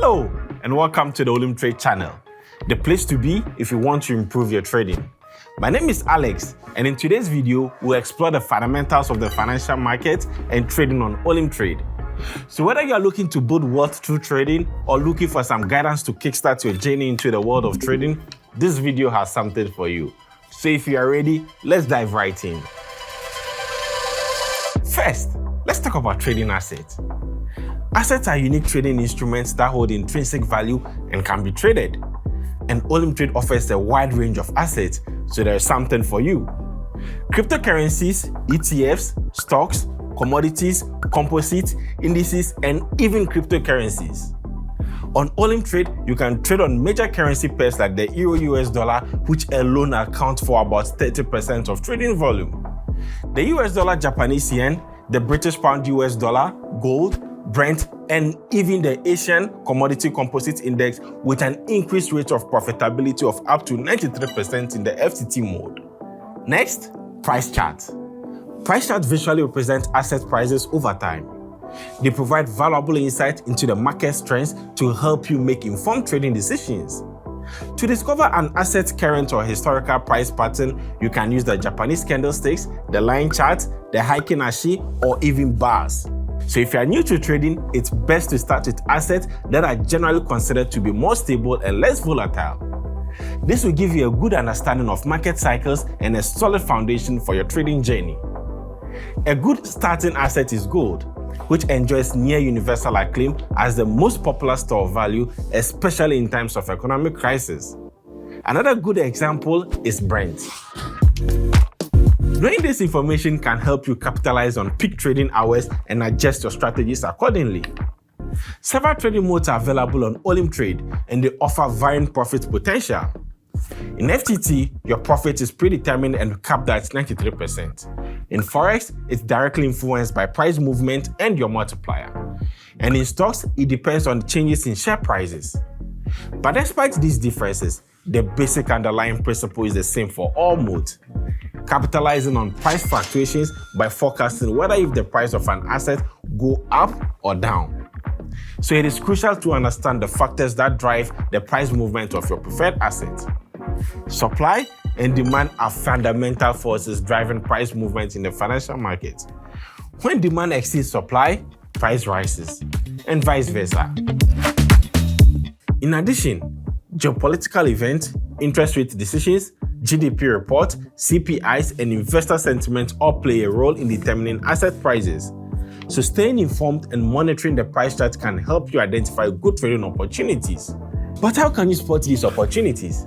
Hello, and welcome to the Olymp Trade channel, the place to be if you want to improve your trading. My name is Alex, and in today's video, we'll explore the fundamentals of the financial market and trading on Olymp Trade. So whether you are looking to build wealth through trading or looking for some guidance to kickstart your journey into the world of trading, this video has something for you. So if you are ready, let's dive right in. First, let's talk about trading assets. Assets are unique trading instruments that hold intrinsic value and can be traded. And Olymp Trade offers a wide range of assets, so there is something for you. Cryptocurrencies, ETFs, stocks, commodities, composites, indices, and even cryptocurrencies. On Olymp Trade, you can trade on major currency pairs like the Euro-US dollar, which alone accounts for about 30% of trading volume. The US dollar Japanese yen, the British pound US dollar, gold, Brent, and even the Asian Commodity Composite Index with an increased rate of profitability of up to 93% in the FTT mode. Next, price chart. Price charts visually represent asset prices over time. They provide valuable insight into the market's trends to help you make informed trading decisions. To discover an asset's current or historical price pattern, you can use the Japanese candlesticks, the line chart, the Heikin Ashi, or even bars. So if you are new to trading, it's best to start with assets that are generally considered to be more stable and less volatile. This will give you a good understanding of market cycles and a solid foundation for your trading journey. A good starting asset is gold, which enjoys near universal acclaim as the most popular store of value, especially in times of economic crisis. Another good example is Brent. Knowing this information can help you capitalize on peak trading hours and adjust your strategies accordingly. Several trading modes are available on Olymp Trade, and they offer varying profit potential. In FTT, your profit is predetermined and capped at 93%. In Forex, it's directly influenced by price movement and your multiplier. And in stocks, it depends on changes in share prices. But despite these differences, the basic underlying principle is the same for all modes. Capitalizing on price fluctuations by forecasting whether if the price of an asset go up or down. So it is crucial to understand the factors that drive the price movement of your preferred asset. Supply and demand are fundamental forces driving price movement in the financial market. When demand exceeds supply, price rises, and vice versa. In addition, geopolitical events, interest rate decisions, GDP report, CPIs, and investor sentiment all play a role in determining asset prices. So staying informed and monitoring the price chart can help you identify good trading opportunities. But how can you spot these opportunities?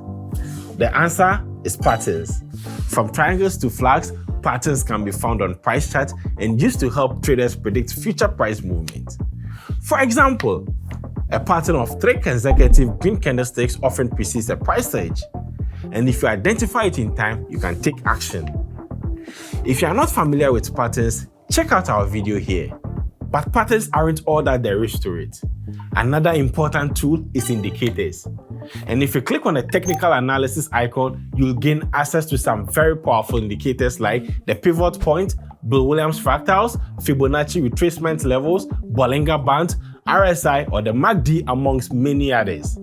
The answer is patterns. From triangles to flags, patterns can be found on price charts and used to help traders predict future price movement. For example, a pattern of 3 consecutive green candlesticks often precedes a price surge. And if you identify it in time, you can take action. If you are not familiar with patterns, check out our video here. But patterns aren't all that there is to it. Another important tool is indicators. And if you click on the technical analysis icon, you'll gain access to some very powerful indicators like the pivot point, Bill-Williams fractals, Fibonacci retracement levels, Bollinger Band, RSI, or the MACD, amongst many others.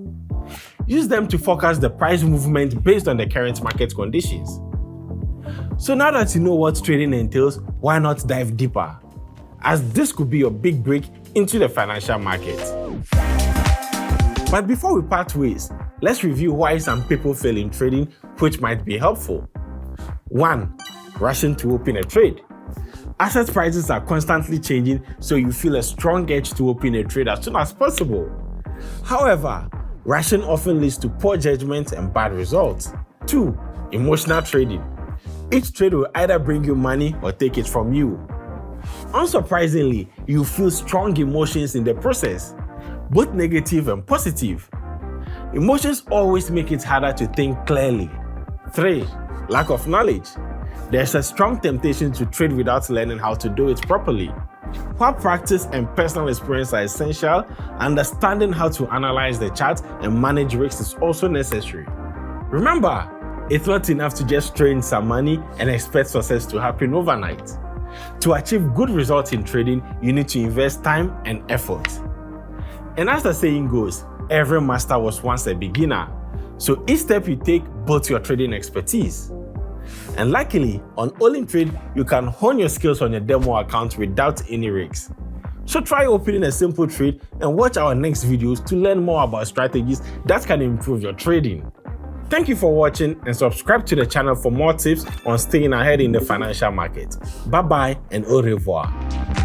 Use them to forecast the price movement based on the current market conditions. So now that you know what trading entails, why not dive deeper? As this could be your big break into the financial market. But before we part ways, let's review why some people fail in trading, which might be helpful. 1. Rushing to open a trade. Asset prices are constantly changing, so you feel a strong urge to open a trade as soon as possible. However, rushing often leads to poor judgment and bad results. 2. Emotional trading. Each trade will either bring you money or take it from you. Unsurprisingly, you feel strong emotions in the process, both negative and positive. Emotions always make it harder to think clearly. 3. Lack of knowledge. There's a strong temptation to trade without learning how to do it properly. While practice and personal experience are essential, understanding how to analyze the chart and manage risks is also necessary. Remember, it's not enough to just throw in some money and expect success to happen overnight. To achieve good results in trading, you need to invest time and effort. And as the saying goes, every master was once a beginner. So each step you take builds your trading expertise. And luckily, on Olymp Trade, you can hone your skills on your demo account without any risks. So try opening a simple trade and watch our next videos to learn more about strategies that can improve your trading. Thank you for watching and subscribe to the channel for more tips on staying ahead in the financial market. Bye bye and au revoir.